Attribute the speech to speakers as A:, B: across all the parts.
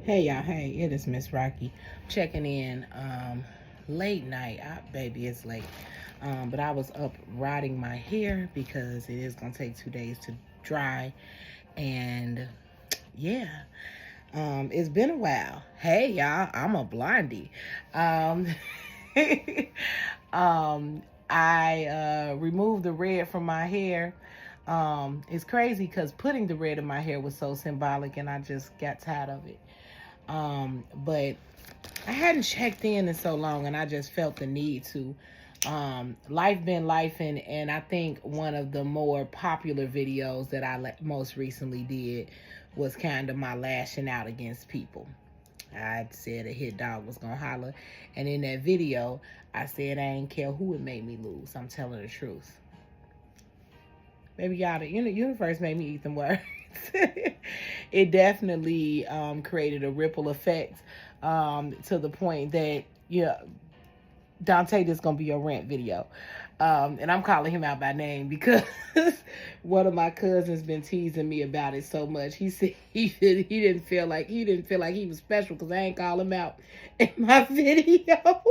A: Hey y'all, hey, it is Miss Raqi checking in late night. Baby, it's late. But I was up riding my hair because it is gonna take 2 days to dry. And yeah, it's been a while. Hey y'all, I'm a blondie. Um um I removed the red from my hair. It's crazy because putting the red in my hair was so symbolic and I just got tired of it. But I hadn't checked in so long, and I just felt the need to. Life been life, and I think one of the more popular videos that I most recently did was kind of my lashing out against people. I said a hit dog was gonna holler, and in that video, I said I ain't care who it made me lose. I'm telling the truth. Maybe y'all, the universe made me eat them words. It definitely created a ripple effect to the point that, yeah, Dante, this is going to be your rant video. And I'm calling him out by name because one of my cousins been teasing me about it so much. He said he didn't feel like he was special because I ain't call him out in my video.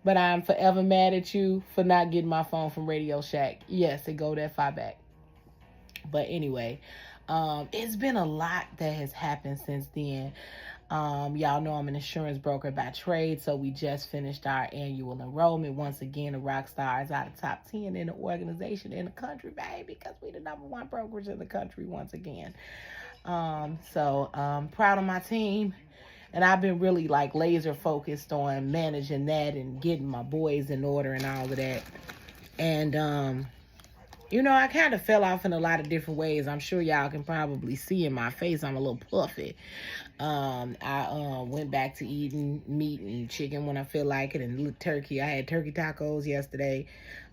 A: But I'm forever mad at you for not getting my phone from Radio Shack. Yes, it go that far back. But anyway, it's been a lot that has happened since then. Y'all know I'm an insurance broker by trade, so we just finished our annual enrollment. Once again, the Rockstar is out of top 10 in the organization in the country, baby, because we the #1 brokerage in the country once again. So proud of my team. And I've been really like laser focused on managing that and getting my boys in order and all of that. And, I kind of fell off in a lot of different ways. I'm sure y'all can probably see in my face I'm a little puffy. I went back to eating meat and chicken when I feel like it and turkey. I had turkey tacos yesterday.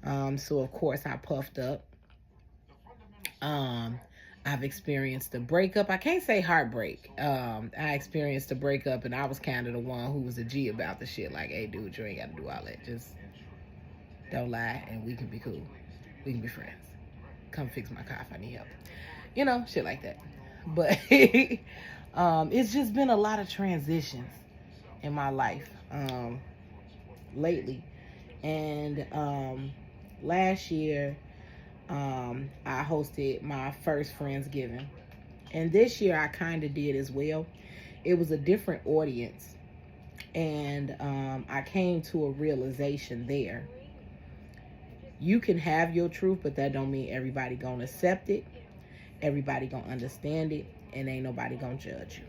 A: So, of course, I puffed up. I've experienced a breakup. I can't say heartbreak. I experienced a breakup, and I was kind of the one who was a G about the shit. Like, hey, dude, you ain't got to do all that. Just don't lie, and we can be cool. We can be friends. Come fix my car if I need help. Shit like that. But it's just been a lot of transitions in my life lately. And last year, I hosted my first Friendsgiving. And this year I kind of did as well. It was a different audience. And I came to a realization there. You can have your truth, but that don't mean everybody gonna accept it. Everybody gonna understand it. And ain't nobody gonna judge you.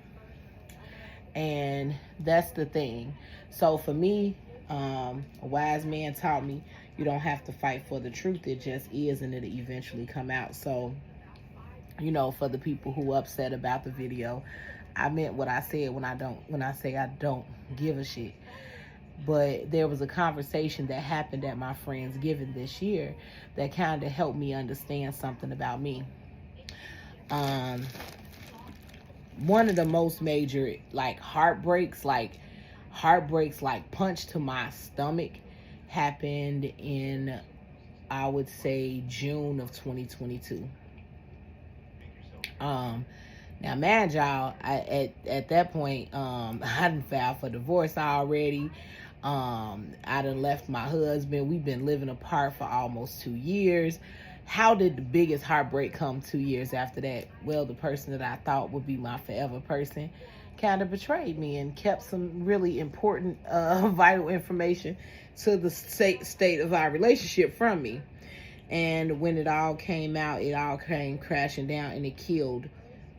A: And that's the thing. So for me, a wise man taught me you don't have to fight for the truth. It just is, and it'll eventually come out. So, for the people who upset about the video, I meant what I said when I say I don't give a shit. But there was a conversation that happened at my Friendsgiving this year that kind of helped me understand something about me. One of the most major heartbreaks like punch to my stomach happened in, I would say, June of 2022. Now, man, y'all, at that point, I done filed for divorce already. I done left my husband. We've been living apart for almost 2 years. How did the biggest heartbreak come 2 years after that? Well, the person that I thought would be my forever person kind of betrayed me and kept some really important, vital information to the state of our relationship from me. And when it all came out, it all came crashing down, and it killed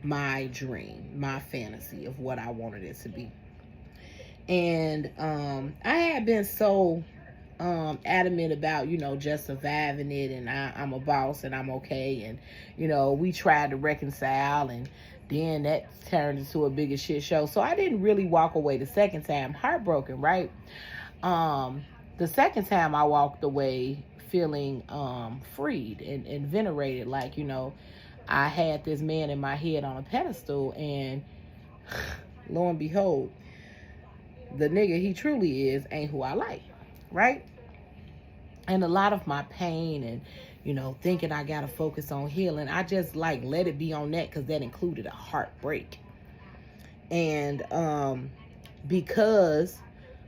A: my dream, my fantasy of what I wanted it to be. And I had been so adamant about, just surviving it, and I'm a boss and I'm okay. And, we tried to reconcile, and then that turned into a bigger shit show. So I didn't really walk away the second time heartbroken, right? The second time I walked away feeling freed and venerated, like, I had this man in my head on a pedestal, and lo and behold, the nigga he truly is ain't who I like, right? And a lot of my pain and, thinking I gotta focus on healing. I just like let it be on that because that included a heartbreak. And because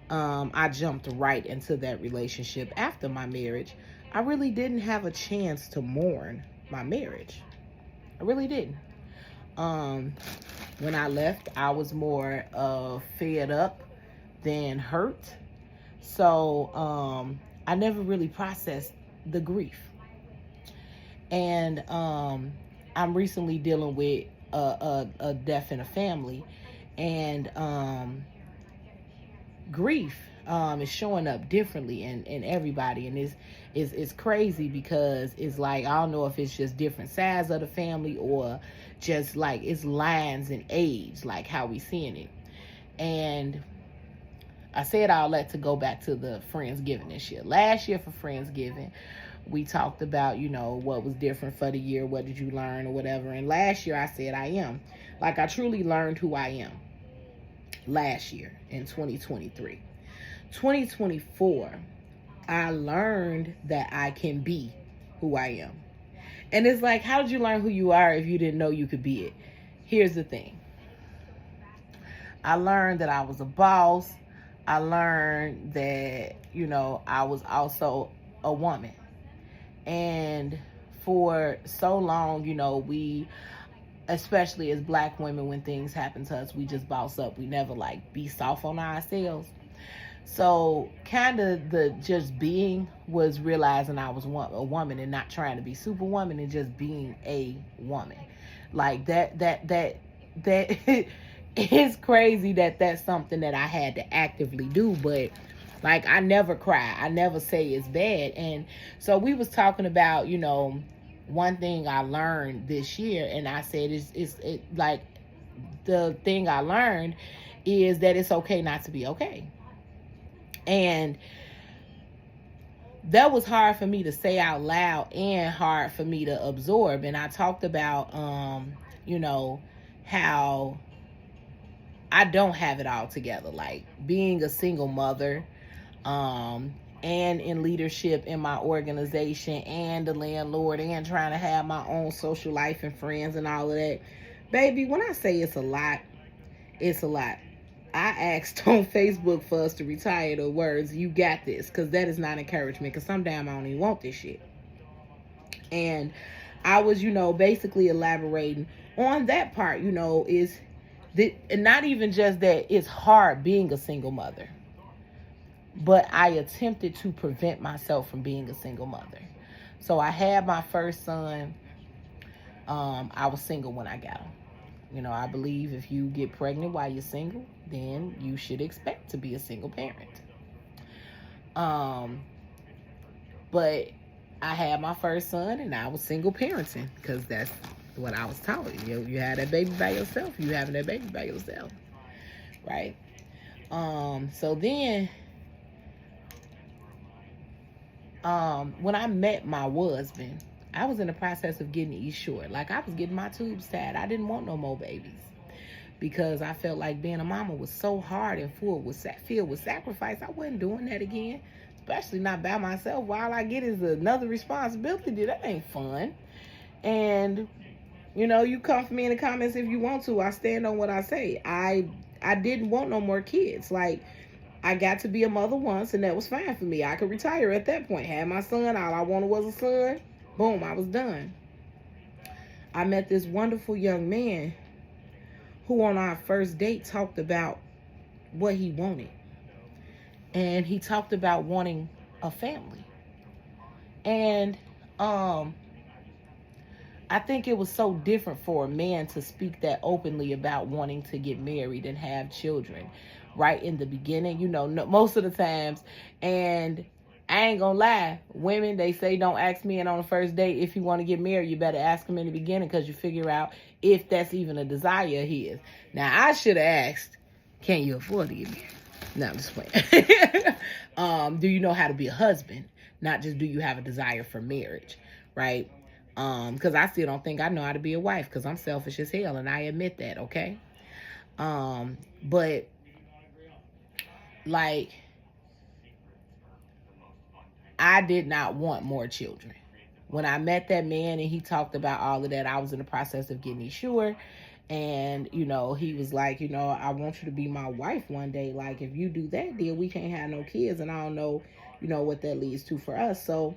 A: I jumped right into that relationship after my marriage, I really didn't have a chance to mourn my marriage. I really didn't. When I left, I was more fed up than hurt. So I never really processed the grief. And I'm recently dealing with a death in a family. And grief is showing up differently in everybody. And it's crazy because it's like, I don't know if it's just different sides of the family or just like it's lines in age, like how we seeing it. And I said all that to go back to the Friendsgiving this year. Last year for Friendsgiving, we talked about, what was different for the year, what did you learn or whatever. And last year I said I am. Like, I truly learned who I am last year in 2023. 2024, I learned that I can be who I am. And it's like, how did you learn who you are if you didn't know you could be it? Here's the thing. I learned that I was a boss. I learned that, I was also a woman. And for so long, we, especially as Black women, when things happen to us, we just boss up. We never like be soft on ourselves. So kind of the just being was realizing I was a woman and not trying to be superwoman and just being a woman. Like that it's crazy that that's something that I had to actively do, but like I never cry. I never say it's bad. And so we was talking about, one thing I learned this year, and I said it's like the thing I learned is that it's okay not to be okay. And that was hard for me to say out loud and hard for me to absorb. And I talked about, how I don't have it all together. Like being a single mother, and in leadership in my organization and the landlord and trying to have my own social life and friends and all of that. Baby, when I say it's a lot, it's a lot. I asked on Facebook for us to retire the words, "You got this," because that is not encouragement, because sometimes I don't even want this shit. And I was, basically elaborating on that part, is that, and not even just that it's hard being a single mother, but I attempted to prevent myself from being a single mother. So I had my first son. I was single when I got him. I believe if you get pregnant while you're single, then you should expect to be a single parent. But I had my first son and I was single parenting because that's what I was taught. You had that baby by yourself. You having that baby by yourself, right? So then, when I met my husband, I was in the process of getting East Shore. Like I was getting my tubes tied. I didn't want no more babies because I felt like being a mama was so hard and filled with sacrifice. I wasn't doing that again, especially not by myself. All I get is another responsibility. That ain't fun. And you come for me in the comments if you want to. I stand on what I say. I didn't want no more kids. Like I got to be a mother once, and that was fine for me. I could retire at that point. Had my son. All I wanted was a son. Boom, I was done. I met this wonderful young man who on our first date talked about what he wanted. And he talked about wanting a family. And I think it was so different for a man to speak that openly about wanting to get married and have children right in the beginning, most of the times. And I ain't gonna lie, women, they say don't ask men on the first date if you want to get married. You better ask him in the beginning because you figure out if that's even a desire of his. Now, I should have asked, can you afford to get married? No, I'm just playing. Do you know how to be a husband? Not just do you have a desire for marriage, right? Because I still don't think I know how to be a wife because I'm selfish as hell, and I admit that, okay? But, like, I did not want more children. When I met that man and he talked about all of that, I was in the process of getting sure. And, he was like, I want you to be my wife one day. Like, if you do that, then we can't have no kids. And I don't know, what that leads to for us. So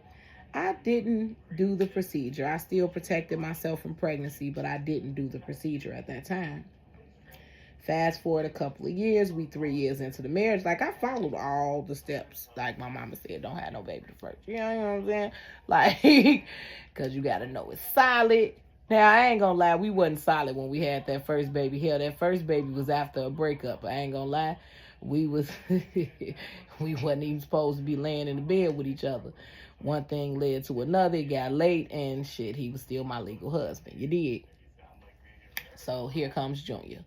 A: I didn't do the procedure. I still protected myself from pregnancy, but I didn't do the procedure at that time. Fast forward a couple of years, we 3 years into the marriage. Like, I followed all the steps. Like my mama said, don't have no baby the first. You know what I'm saying? Like, because you got to know it's solid. Now, I ain't going to lie. We wasn't solid when we had that first baby. Hell, that first baby was after a breakup. I ain't going to lie. We wasn't even supposed to be laying in the bed with each other. One thing led to another. It got late, and shit, he was still my legal husband. You did. So here comes Junior.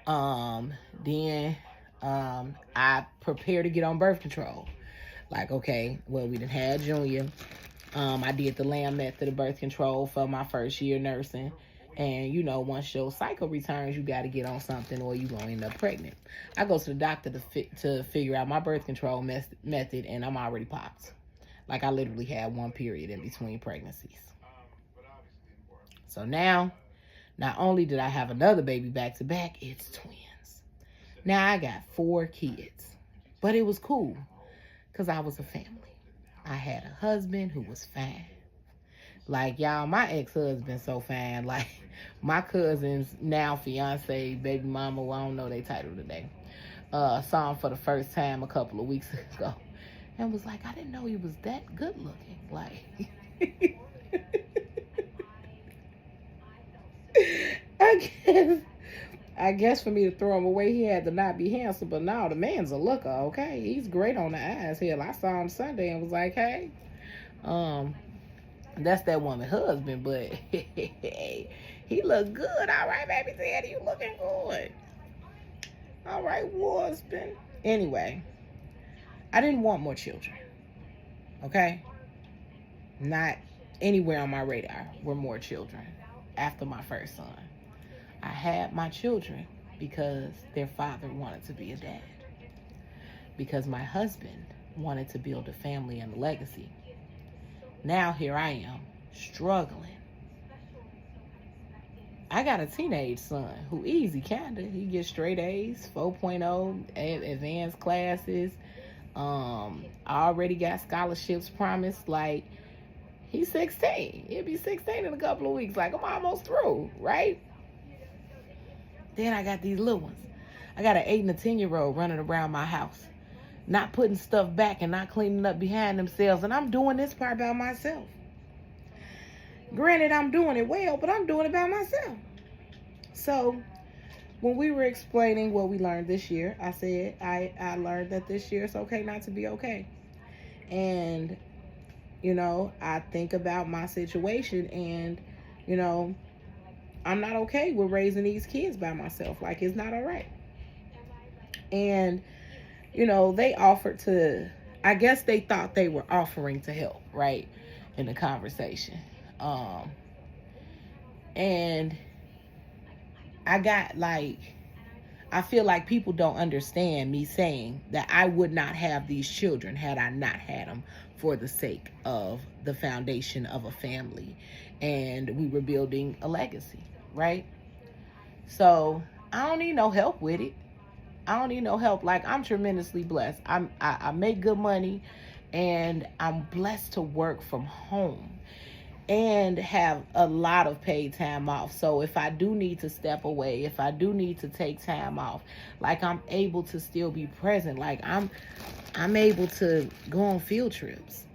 A: Then I prepared to get on birth control. Like, okay, well, we done had Junior. I did the LAM method of birth control for my first year nursing. And, once your cycle returns, you got to get on something or you going to end up pregnant. I go to the doctor to figure out my birth control method, and I'm already popped. Like, I literally had one period in between pregnancies. So now, not only did I have another baby back to back, it's twins. Now I got 4 kids. But it was cool because I was a family. I had a husband who was fine. Like, y'all, my ex-husband so fine. Like, my cousin's now fiance, baby mama, well, I don't know their title today, saw him for the first time a couple of weeks ago. And was like, I didn't know he was that good looking. Like, I guess for me to throw him away, he had to not be handsome. But no, the man's a looker, okay? He's great on the eyes. Hell, I saw him Sunday and was like, hey, that's that woman's husband, but he look good. All right, baby daddy, you looking good. All right, husband. Anyway, I didn't want more children, okay? Not anywhere on my radar were more children after my first son. I had my children because their father wanted to be a dad. Because my husband wanted to build a family and a legacy. Now here I am, struggling. I got a teenage son who easy, kinda. He gets straight A's, 4.0, advanced classes. I already got scholarships promised. Like, he's 16. He'll be 16 in a couple of weeks. Like, I'm almost through, right? Then I got these little ones. I got an 8 and a 10-year-old running around my house, not putting stuff back and not cleaning up behind themselves. And I'm doing this part by myself. Granted, I'm doing it well, but I'm doing it by myself. So when we were explaining what we learned this year, I said, I learned that this year it's okay not to be okay. And, I think about my situation and, I'm not okay with raising these kids by myself. Like, it's not all right. And, they offered to, I guess they thought they were offering to help, right, in the conversation. And I got, like, I feel like people don't understand me saying that I would not have these children had I not had them for the sake of the foundation of a family. And we were building a legacy, right? So I don't need no help with it. I don't need no help. Like, I'm tremendously blessed. I make good money, and I'm blessed to work from home and have a lot of paid time off. So if I do need to step away, if I do need to take time off, like, I'm able to still be present. Like, I'm able to go on field trips,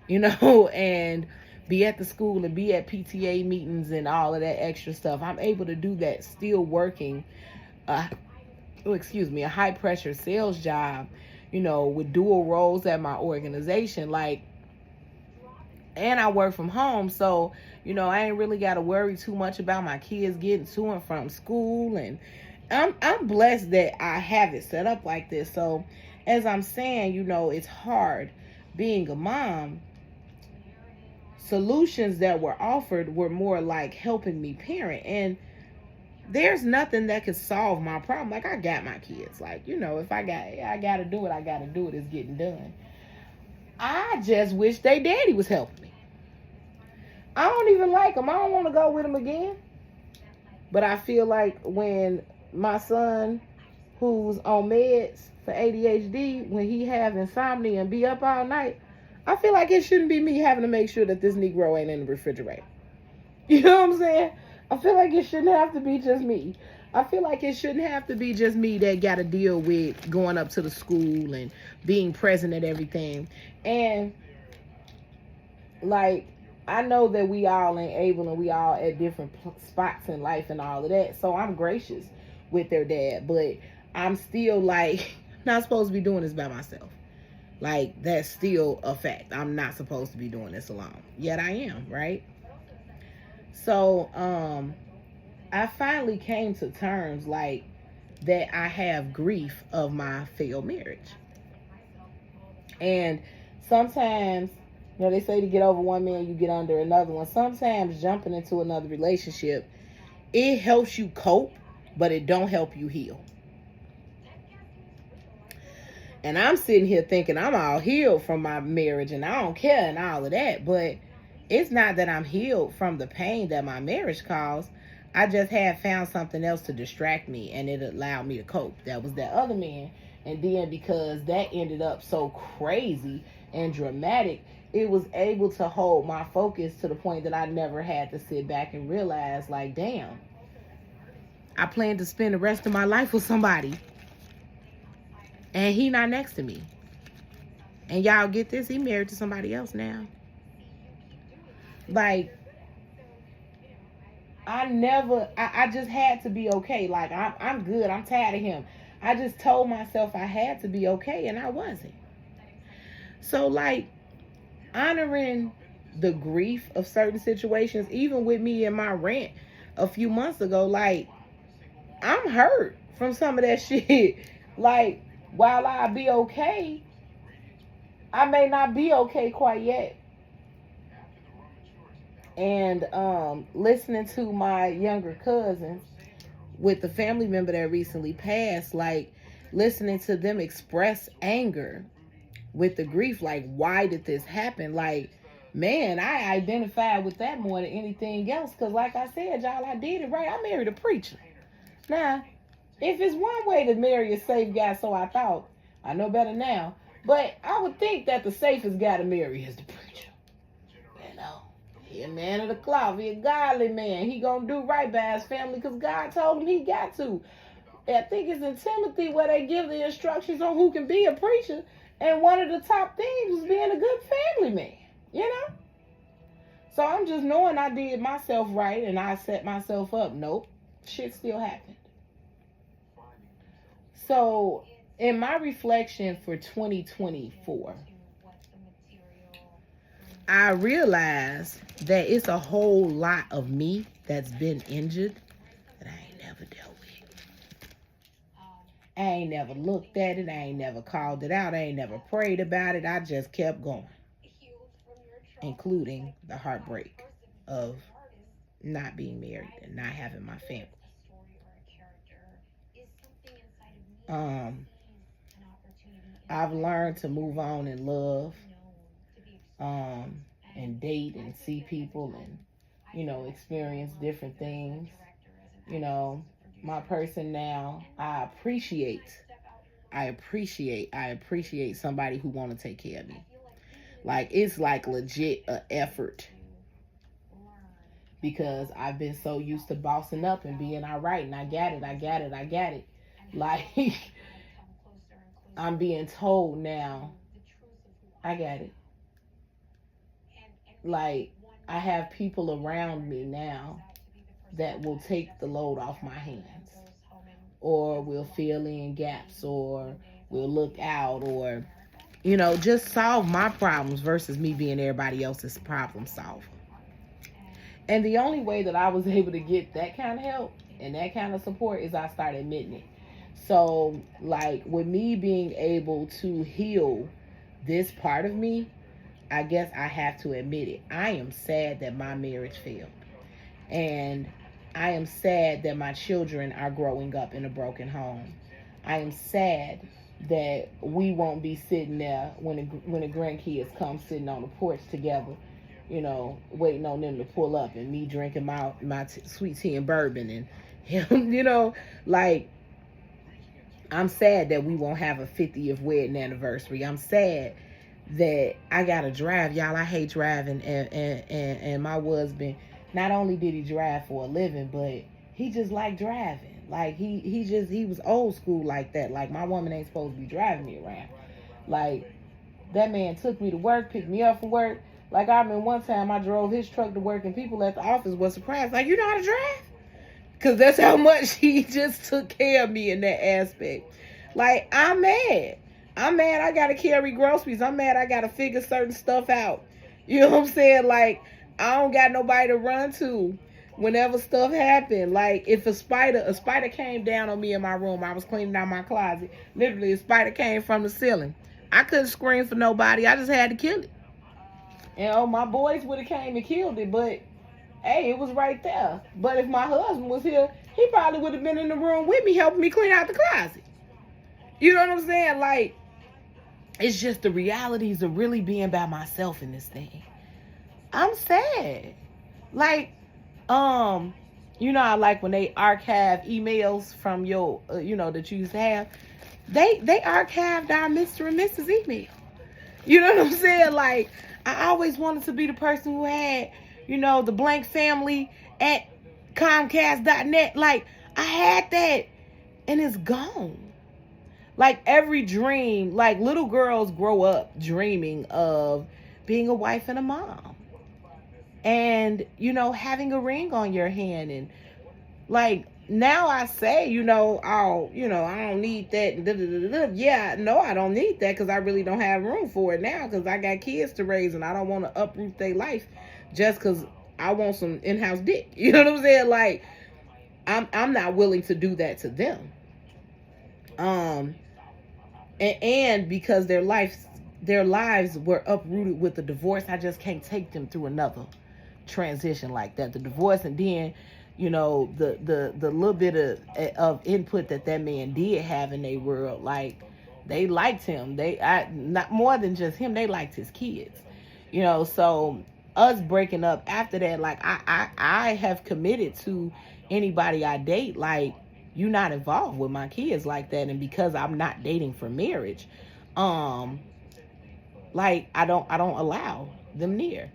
A: and be at the school and be at PTA meetings and all of that extra stuff. I'm able to do that still working, a high pressure sales job, with dual roles at my organization. Like, and I work from home, so, I ain't really got to worry too much about my kids getting to and from school. And I'm blessed that I have it set up like this. So as I'm saying, it's hard being a mom. Solutions that were offered were more like helping me parent. And there's nothing that could solve my problem. Like, I got my kids. Like, if I got to do it, I got to do it. It's getting done. I just wish they daddy was helping me. I don't even like him. I don't want to go with him again. But I feel like when my son, who's on meds for ADHD, when he have insomnia and be up all night, I feel like it shouldn't be me having to make sure that this Negro ain't in the refrigerator. You know what I'm saying? I feel like it shouldn't have to be just me. I feel like it shouldn't have to be just me that got to deal with going up to the school and being present at everything. And like, I know that we all ain't able and we all at different spots in life and all of that. So I'm gracious with their dad, but I'm still like not supposed to be doing this by myself. Like, that's still a fact. I'm not supposed to be doing this alone. Yet I am, right? So, I finally came to terms like that I have grief of my failed marriage. And sometimes, you know, they say to get over one man, you get under another one. Sometimes jumping into another relationship, it helps you cope, but it don't help you heal. And I'm sitting here thinking I'm all healed from my marriage and I don't care and all of that. But it's not that I'm healed from the pain that my marriage caused. I just had found something else to distract me and it allowed me to cope. That was that other man. And then because that ended up so crazy and dramatic, it was able to hold my focus to the point that I never had to sit back and realize, like, damn, I plan to spend the rest of my life with somebody and he not next to me. And y'all get this, he married to somebody else now. Like, I just had to be okay. Like, I'm good. I'm tired of him. I just told myself I had to be okay, and I wasn't. So, like, honoring the grief of certain situations, even with me and my rant a few months ago, like, I'm hurt from some of that shit. Like, while I be okay, I may not be okay quite yet. And listening to my younger cousins with the family member that recently passed, like, listening to them express anger with the grief, like, why did this happen? Like, man, I identified with that more than anything else, because like I said, y'all, I did it right. I married a preacher. Now, if it's one way to marry a safe guy, so I thought, I know better now, but I would think that the safest guy to marry is the preacher. You know, he a man of the cloth, he a godly man, he gonna do right by his family because God told him he got to. I think it's in Timothy where they give the instructions on who can be a preacher, and one of the top things was being a good family man, you know? So I'm just knowing I did myself right and I set myself up. Nope, shit still happened. So in my reflection for 2024, I realized that it's a whole lot of me that's been injured that I ain't never dealt with. I ain't never looked at it. I ain't never called it out. I ain't never prayed about it. I just kept going, including the heartbreak of not being married and not having my family. I've learned to move on and love, and date and see people and, you know, experience different things. You know, my person now, I appreciate somebody who want to take care of me. Like, it's like legit a effort because I've been so used to bossing up and being all right and I got it. Like, I'm being told now, I got it. Like, I have people around me now that will take the load off my hands, or will fill in gaps, or will look out, or, you know, just solve my problems versus me being everybody else's problem solver. And the only way that I was able to get that kind of help and that kind of support is I started admitting it. So, like, with me being able to heal this part of me, I guess I have to admit it. I am sad that my marriage failed. And I am sad that my children are growing up in a broken home. I am sad that we won't be sitting there when the grandkids come sitting on the porch together waiting on them to pull up and me drinking my sweet tea and bourbon and him, like, I'm sad that we won't have a 50th wedding anniversary. I'm sad that I gotta drive, y'all. I hate driving, and my husband, not only did he drive for a living, but he just liked driving. Like he was old school like that. Like, my woman ain't supposed to be driving me around. Like, that man took me to work, picked me up from work. Like, I remember one time I drove his truck to work and people at the office were surprised. Like, you know how to drive? Because that's how much he just took care of me in that aspect. Like, I'm mad. I got to carry groceries. I'm mad I got to figure certain stuff out. You know what I'm saying? Like, I don't got nobody to run to whenever stuff happened. Like, if a spider came down on me in my room, I was cleaning out my closet. Literally, a spider came from the ceiling. I couldn't scream for nobody. I just had to kill it. My boys would have came and killed it, but hey, it was right there. But if my husband was here, he probably would have been in the room with me, helping me clean out the closet. You know what I'm saying? Like, it's just the realities of really being by myself in this thing. I'm sad. Like, I like when they archive emails from your, that you used to have. They archived our Mr. and Mrs. email. You know what I'm saying? Like, I always wanted to be the person who had, the blank family at Comcast.net. Like, I had that, and it's gone. Like, every dream, like, little girls grow up dreaming of being a wife and a mom. And, having a ring on your hand. And, like, now I say, I don't need that. Yeah, no, I don't need that because I really don't have room for it now because I got kids to raise and I don't want to uproot their life just because I want some in-house dick. You know what I'm saying? Like, I'm not willing to do that to them. And because their lives were uprooted with the divorce, I just can't take them through another transition like that. The divorce, and then the little bit of input that man did have in their world. Like, they liked him. Not more than just him, they liked his kids. So us breaking up after that, like, I have committed to anybody I date, like, you're not involved with my kids like that. And because I'm not dating for marriage, like, I don't allow them near.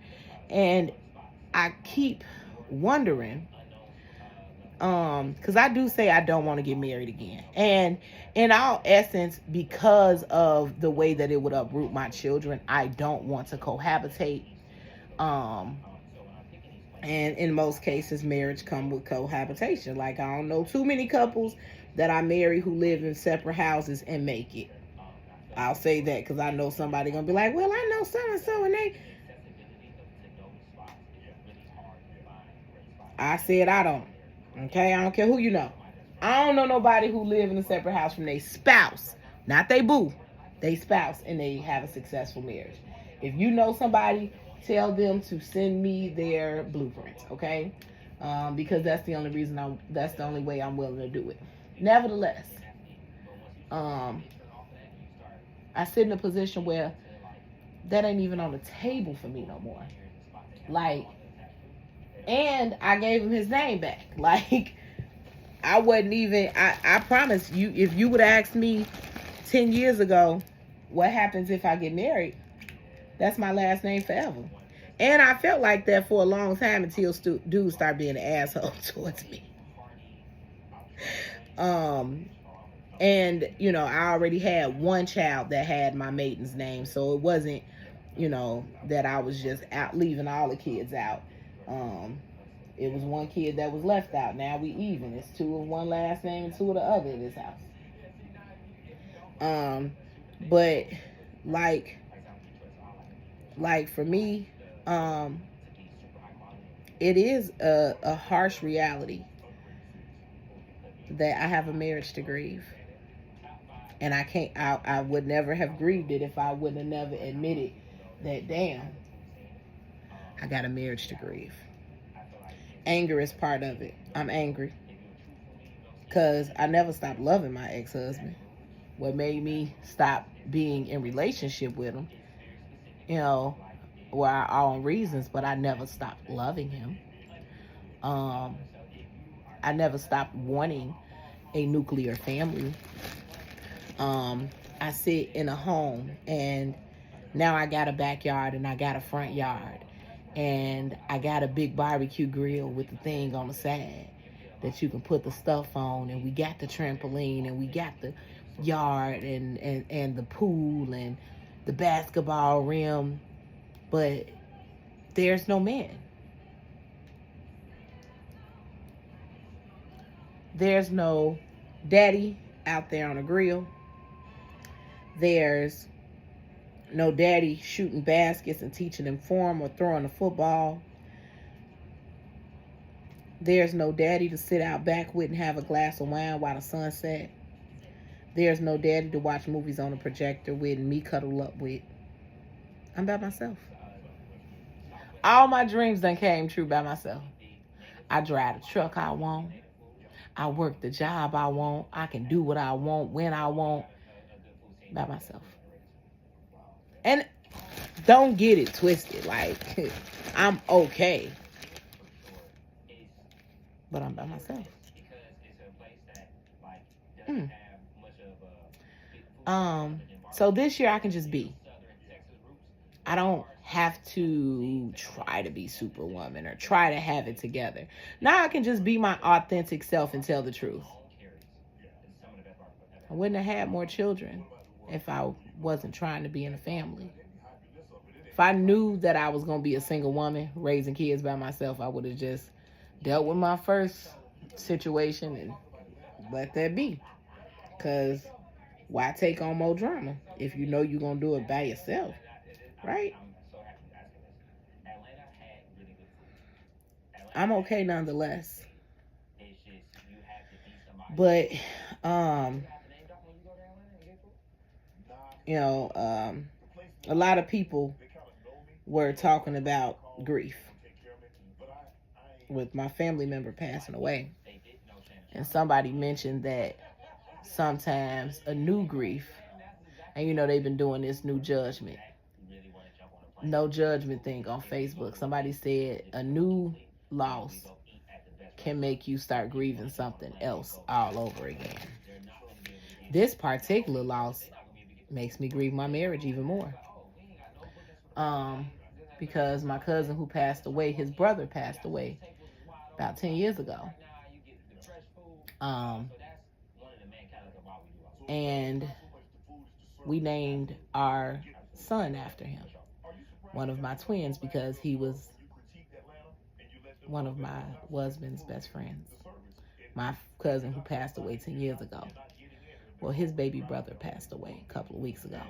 A: And I keep wondering, because I do say I don't want to get married again. And in all essence, because of the way that it would uproot my children, I don't want to cohabitate. And in most cases, marriage comes with cohabitation. Like, I don't know too many couples that I marry who live in separate houses and make it. I'll say that because I know somebody going to be like, well, I know so-and-so and they... I said I don't. Okay? I don't care who you know. I don't know nobody who live in a separate house from their spouse. Not they boo. They spouse, and they have a successful marriage. If you know somebody, tell them to send me their blueprints, okay? Because that's the only reason that's the only way I'm willing to do it. Nevertheless, I sit in a position where that ain't even on the table for me no more. Like, and I gave him his name back. Like, I wasn't even, I promise you, if you would ask me 10 years ago, what happens if I get married? That's my last name forever. And I felt like that for a long time until dudes start being an asshole towards me. And, I already had one child that had my maiden's name. So it wasn't, that I was just out leaving all the kids out. It was one kid that was left out. Now we even. It's two of one last name and two of the other in this house. But like for me, it is a harsh reality that I have a marriage to grieve. And I would never have grieved it if I would have never admitted that, damn, I got a marriage to grieve. Anger is part of it. I'm angry because I never stopped loving my ex-husband. What made me stop being in relationship with him, or our own reasons, but I never stopped loving him. Um, I never stopped wanting a nuclear family. Um, I sit in a home, and now I got a backyard and I got a front yard, and I got a big barbecue grill with the thing on the side that you can put the stuff on, and we got the trampoline, and we got the yard, and the pool, and the basketball rim. But there's no man. There's no daddy out there on a grill. There's no daddy shooting baskets and teaching them form or throwing a football. There's no daddy to sit out back with and have a glass of wine while the sun set. There's no daddy to watch movies on a projector with and me cuddle up with. I'm by myself. All my dreams done came true by myself. I drive the truck I want. I work the job I want. I can do what I want when I want by myself. And don't get it twisted. Like, I'm okay. But I'm by myself. Mm. So this year I can just be. I don't have to try to be Superwoman or try to have it together. Now I can just be my authentic self and tell the truth. I wouldn't have had more children if I wasn't trying to be in a family. If I knew that I was going to be a single woman raising kids by myself, I would have just dealt with my first situation and let that be. Because why take on more drama if you know you're going to do it by yourself, right? I'm okay nonetheless. But, a lot of people were talking about grief with my family member passing away. And somebody mentioned that sometimes a new grief, and they've been doing this new judgment, no judgment thing on Facebook. Somebody said a new loss can make you start grieving something else all over again. This particular loss makes me grieve my marriage even more. Because my cousin who passed away, his brother passed away about 10 years ago. And we named our son after him, one of my twins, because he was one of my husband's best friends. My cousin who passed away 10 years ago. Well, his baby brother passed away a couple of weeks ago.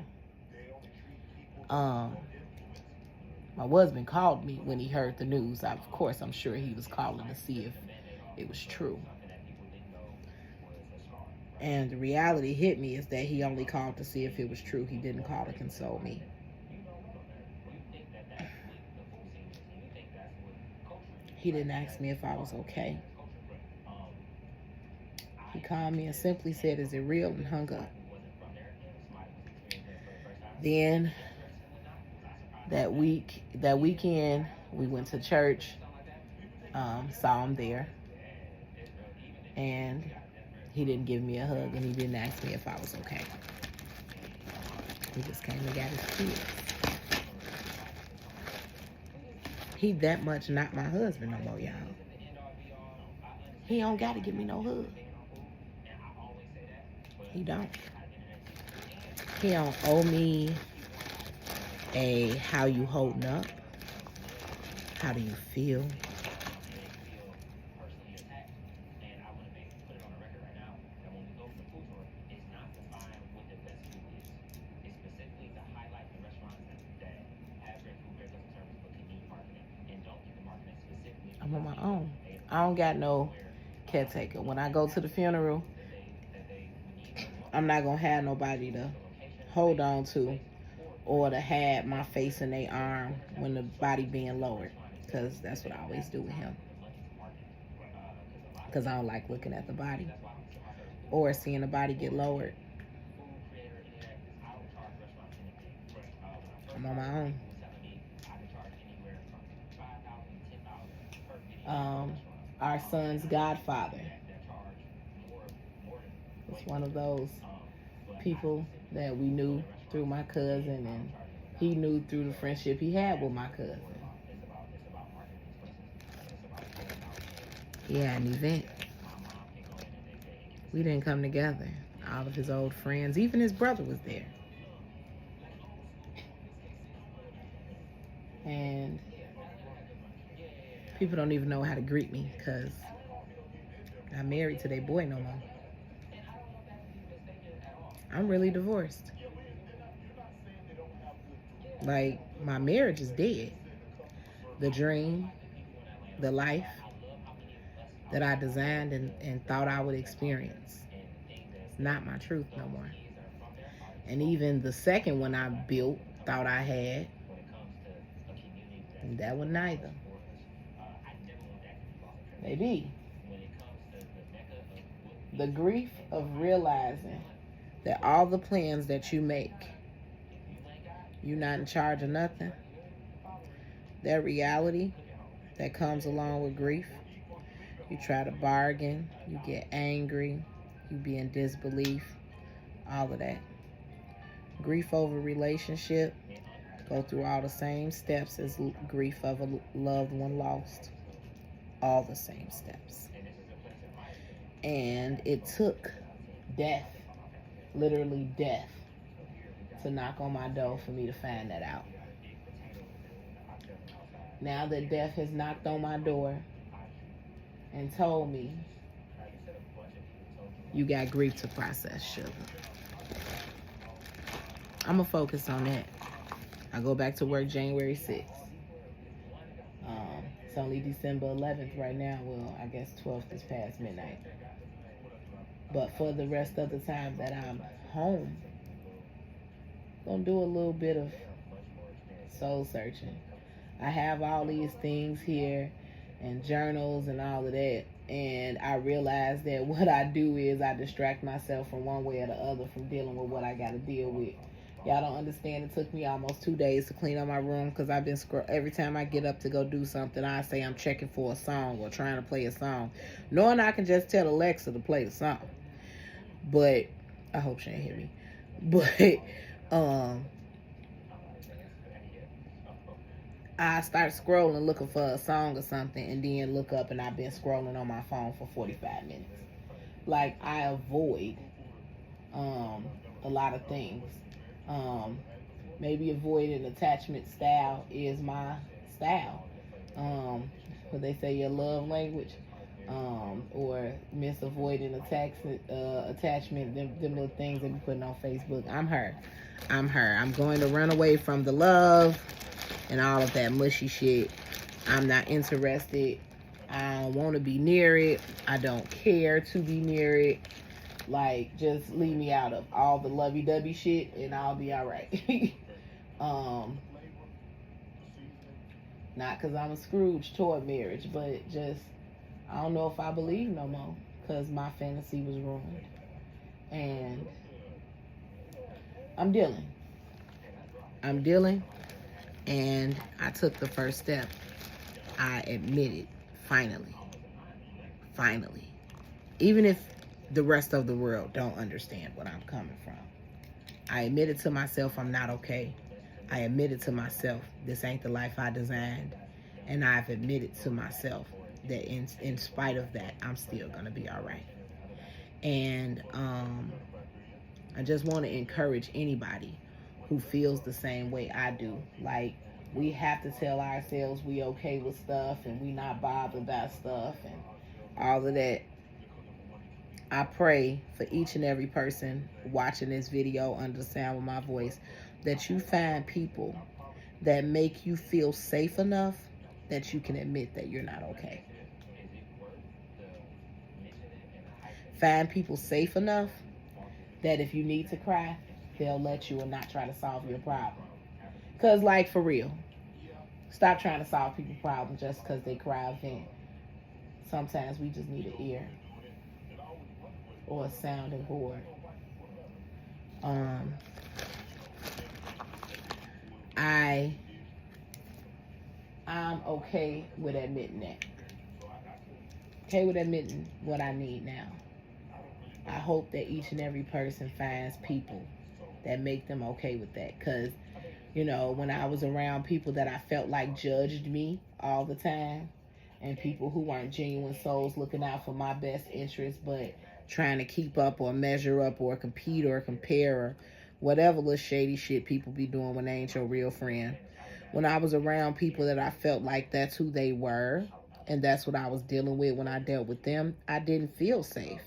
A: My husband called me when he heard the news. Of course, I'm sure he was calling to see if it was true. And the reality hit me is that he only called to see if it was true. He didn't call to console me. He didn't ask me if I was okay. He called me and simply said, "Is it real?" and hung up. Then that weekend, we went to church, saw him there, and he didn't give me a hug, and he didn't ask me if I was okay. He just came and got his kids. He that much not my husband no more, y'all. He don't got to give me no hug. He don't. He don't owe me a how you holding up, how do you feel. I'm on my own. I don't got no caretaker. When I go to the funeral, I'm not gonna have nobody to hold on to or to have my face in their arm when the body being lowered, because that's what I always do with him, because I don't like looking at the body or seeing the body get lowered. I'm on my own. um, our son's godfather. It's one of those people that we knew through my cousin, and he knew through the friendship he had with my cousin. He had an event. We didn't come together. All of his old friends, even his brother was there. And people don't even know how to greet me because I'm married to their boy no more. I'm really divorced. Like, my marriage is dead. The dream, the life that I designed and thought I would experience, it's not my truth no more. And even the second one I built, thought I had, and that one neither. Maybe. The grief of realizing that all the plans that you make, you're not in charge of nothing. That reality that comes along with grief. You try to bargain, you get angry, you be in disbelief, all of that. Grief over relationship, go through all the same steps as grief of a loved one lost. All the same steps. And it took death, literally death, to knock on my door for me to find that out. Now that death has knocked on my door and told me, you got grief to process, sugar, I'm going to focus on that. I go back to work January 6th. It's only December 11th right now. Well, I guess 12th is past midnight. But for the rest of the time that I'm home, I'm going to do a little bit of soul searching. I have all these things here and journals and all of that. And I realize that what I do is I distract myself from one way or the other from dealing with what I got to deal with. Y'all don't understand. It took me almost 2 days to clean up my room because I've been every time I get up to go do something, I say I'm checking for a song or trying to play a song, knowing I can just tell Alexa to play the song. But I hope she ain't hear me. But I start scrolling looking for a song or something, and then look up and I've been scrolling on my phone for 45 minutes. Like, I avoid a lot of things. Maybe avoiding attachment style is my style. What they say, your love language. Or avoiding attachment, them little things they be putting on Facebook. I'm her. I'm going to run away from the love and all of that mushy shit. I'm not interested. I don't want to be near it. I don't care to be near it. Like, just leave me out of all the lovey-dovey shit and I'll be all right. Not because I'm a Scrooge toward marriage, but just, I don't know if I believe no more because my fantasy was ruined. And I'm dealing. And I took the first step. I admitted, finally. Even if the rest of the world don't understand what I'm coming from. I admitted to myself I'm not okay. I admitted to myself this ain't the life I designed. And I've admitted to myself that in spite of that, I'm still going to be all right. And I just want to encourage anybody who feels the same way I do. Like, we have to tell ourselves we okay with stuff and we not bothered by stuff and all of that. I pray for each and every person watching this video under the sound of my voice that you find people that make you feel safe enough that you can admit that you're not okay. Find people safe enough that if you need to cry, they'll let you and not try to solve your problem. Because, like, for real, stop trying to solve people's problems just because they cry or vent. Sometimes we just need an ear or a sounding board. I'm okay with admitting that. okay with admitting what I need now. I hope that each and every person finds people that make them okay with that. Because, you know, when I was around people that I felt like judged me all the time, and people who weren't genuine souls looking out for my best interest, but trying to keep up or measure up or compete or compare or whatever little shady shit people be doing when they ain't your real friend. When I was around people that I felt like that's who they were and that's what I was dealing with when I dealt with them, I didn't feel safe.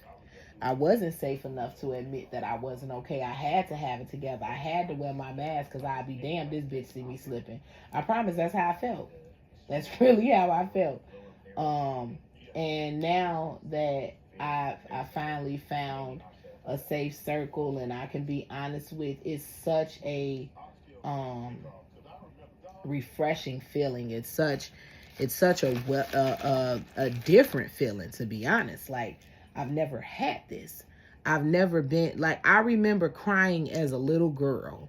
A: I wasn't safe enough to admit that I wasn't okay. I had to have it together. I had to wear my mask because I'd be damned this bitch see me slipping. I promise that's how I felt. That's really how I felt. And now that I finally found a safe circle and I can be honest with, it's such a refreshing feeling. It's such a different feeling, to be honest. Like, I've never had this. I've never been like, I remember crying as a little girl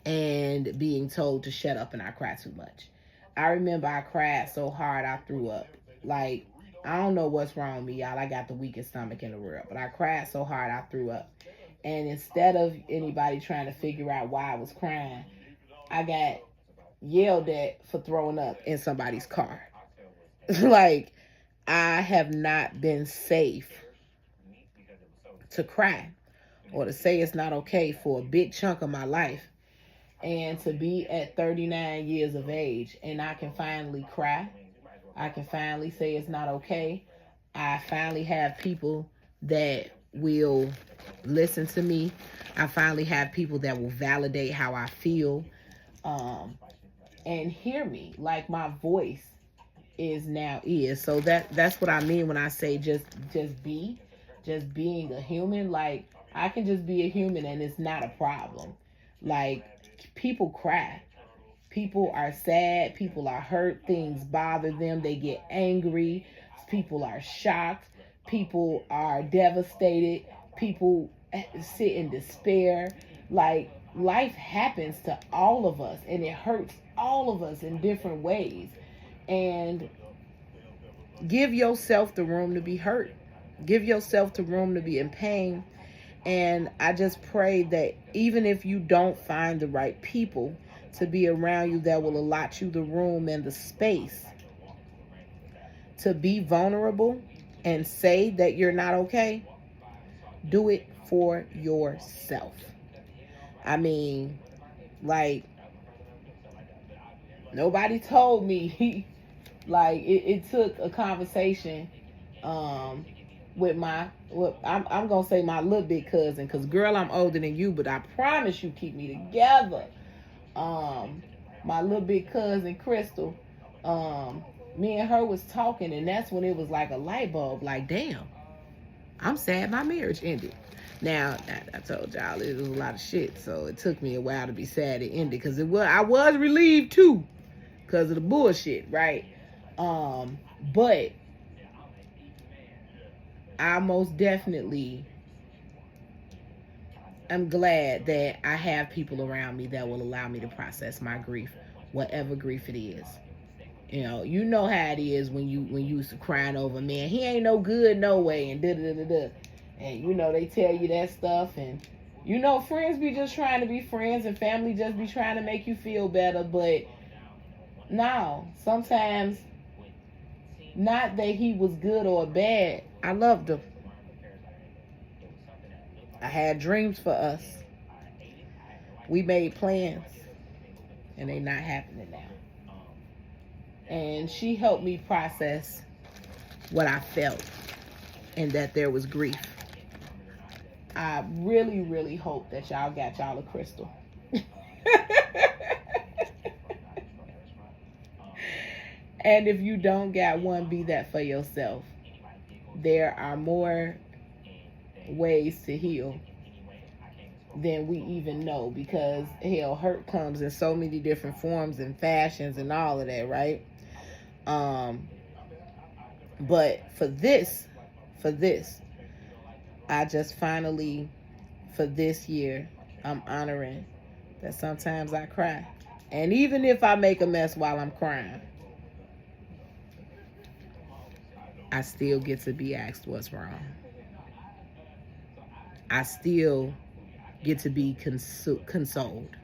A: and being told to shut up and I cried too much. I remember I cried so hard I threw up. Like, I don't know what's wrong with me, y'all. I got the weakest stomach in the world, but I cried so hard I threw up. And instead of anybody trying to figure out why I was crying, I got yelled at for throwing up in somebody's car. Like, I have not been safe to cry or to say it's not okay for a big chunk of my life. And to be at 39 years of age and I can finally cry. I can finally say it's not okay. I finally have people that will listen to me. I finally have people that will validate how I feel, and hear me. Like, my voice is now is. So that's what I mean when I say just being a human. Like, I can just be a human and it's not a problem. Like, people cry. People are sad. People are hurt. Things bother them. They get angry. People are shocked. People are devastated. People sit in despair. Like, life happens to all of us and it hurts all of us in different ways. And give yourself the room to be hurt. Give yourself the room to be in pain. And I just pray that even if you don't find the right people to be around you that will allot you the room and the space to be vulnerable and say that you're not okay, do it for yourself. I mean, like, nobody told me. Like, it took a conversation with I'm gonna say my little big cousin, because girl, I'm older than you, but I promise you keep me together. My little big cousin Crystal, me and her was talking, and that's when it was like a light bulb. Like, damn, I'm sad my marriage ended. Now, I told y'all it was a lot of shit, so it took me a while to be sad it ended, because I was relieved too, because of the bullshit, right? But I most definitely am glad that I have people around me that will allow me to process my grief, whatever grief it is. You know how it is when you crying over, man, he ain't no good no way, and da da da da. And they tell you that stuff, and friends be just trying to be friends, and family just be trying to make you feel better. But no, sometimes, not that he was good or bad, I loved him. I had dreams for us. We made plans, and they not happening now. And she helped me process what I felt and that there was grief. I really, really hope that y'all got y'all a crystal. And if you don't got one, be that for yourself. There are more ways to heal than we even know, because hell, hurt comes in so many different forms and fashions and all of that, right? But for this, I just finally, for this year, I'm honoring that sometimes I cry. And even if I make a mess while I'm crying, I still get to be asked what's wrong. I still get to be consoled.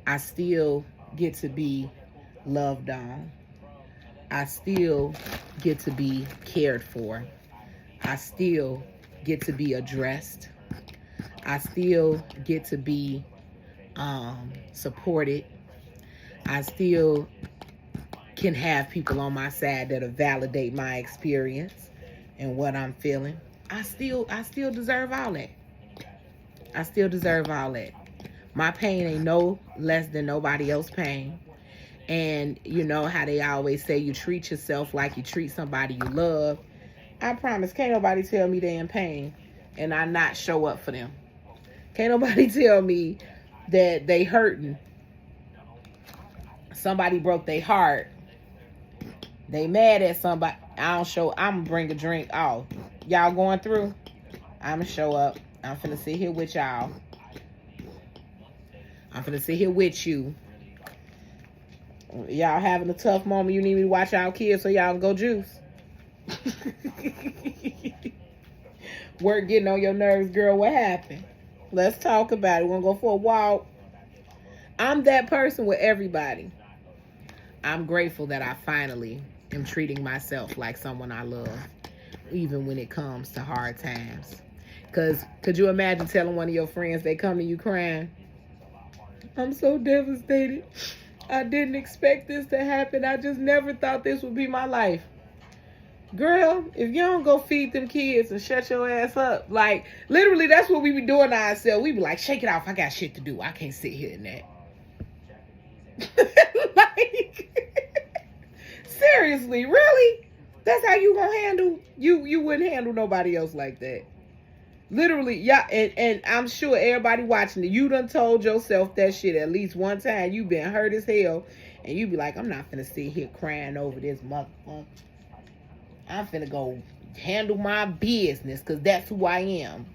A: I still get to be loved on. I still get to be cared for. I still get to be addressed. I still get to be supported. I still can have people on my side that'll validate my experience and what I'm feeling. I still deserve all that. I still deserve all that. My pain ain't no less than nobody else's pain. And you know how they always say you treat yourself like you treat somebody you love. I promise, can't nobody tell me they in pain and I not show up for them. Can't nobody tell me that they hurting. Somebody broke their heart. They mad at somebody. I don't show. I'm gonna bring a drink. Oh, y'all going through? I'm gonna show up. I'm finna sit here with y'all. I'm finna sit here with you. Y'all having a tough moment. You need me to watch y'all kids so y'all go juice. Work getting on your nerves, girl. What happened? Let's talk about it. We're gonna go for a walk. I'm that person with everybody. I'm grateful that I finally am treating myself like someone I love, even when it comes to hard times. Because could you imagine telling one of your friends they come to you crying? I'm so devastated. I didn't expect this to happen. I just never thought this would be my life. Girl, if you don't go feed them kids and shut your ass up, like, literally, that's what we be doing to ourselves. We be like, shake it off. I got shit to do. I can't sit here in that. Like, seriously, really? That's how you gonna handle? You wouldn't handle nobody else like that. Literally, yeah, and I'm sure everybody watching it, you done told yourself that shit at least one time. You been hurt as hell, and you be like, I'm not finna sit here crying over this motherfucker. I'm finna go handle my business because that's who I am.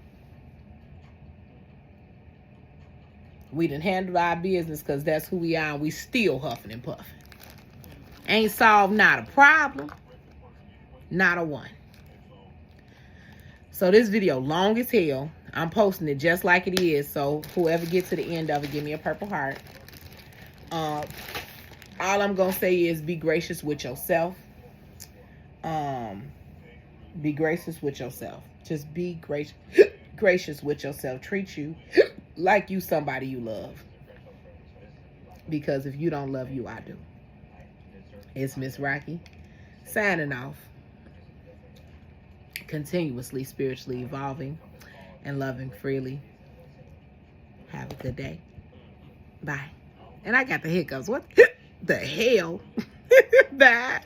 A: We done handled our business because that's who we are, and we still huffing and puffing. Ain't solved not a problem. Not a one. So this video long as hell. I'm posting it just like it is. So whoever gets to the end of it, give me a purple heart. All I'm going to say is be gracious with yourself. Be gracious with yourself. Just be gracious with yourself. Treat you like you somebody you love. Because if you don't love you, I do. It's Miss Raqi signing off. Continuously spiritually evolving and loving freely. Have a good day. Bye. And I got the hiccups. What the hell? Bye.